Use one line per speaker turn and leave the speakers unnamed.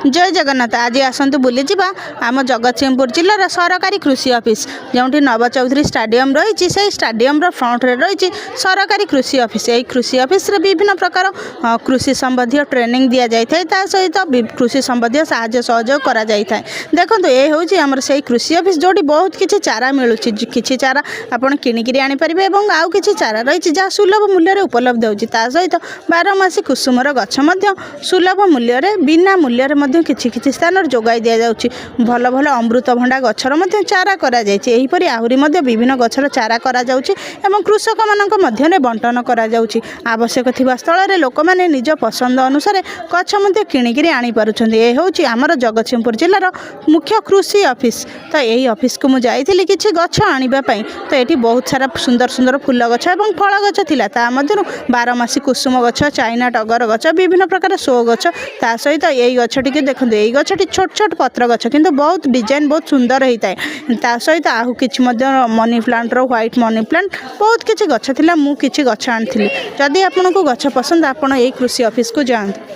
जय जगन्नाथ। आज आसतु बुली जावा आम जगतसिंहपुर जिलार सरकारी कृषि ऑफिस जो नव चौधरी स्टाडियम रही से स्टाडियम फ्रंट रे रही सरकारी कृषि ऑफिस। यही कृषि ऑफिस रे विभिन्न प्रकार कृषि संबंधी ट्रेनिंग दि जाता सहित कृषि संबंधी साहाय्य सहयोग करा जाए। देखो ये हूँ आमर से कृषि ऑफिस जो बहुत किसी चारा मिलूँ किसी चारा आपड़ किणिकी आनीपारे और आउ कि चारा रही जहाँ सुलभ मूल्य उपलब्ध होती सहित 12 कुसुमर गछ सुलभ मूल्य बिना मूल्य किसी स्थान जोगाई दि जाऊँगी। भल भल अमृतभंडा गछर चारा करापरी आहरी विभिन्न गछर चारा करा कृषक मान बंटन करा आवश्यक थिबा स्थल रे लोक माने निज पसंद अनुसार गछ किणिकी आनीपारुछन। ये हूँ आमर जगतसिंहपुर जिलार मुख्य कृषि ऑफिस। तो यही ऑफिस को मुझे किसी गछ आनापी तो ये बहुत सारा सुंदर सुंदर फूल गछ और फल गछ थिला ता मध्यरु 12 कुसुम गछ चाइना टगर गछ विभिन्न प्रकार शो गछ ता सहित यही गछटी के देखते यही गछटी छोट छोट पत्र गछ किंतु बहुत डिजाइन बहुत सुंदर होता है। ता सहित आहु किछि मनी प्लांट रो व्हाइट मनी प्लांट बहुत किछि गछ थिला मु किछि गछ आनी जदि आपन को गछ पसंद आपन यही कृषि ऑफिस को जाते।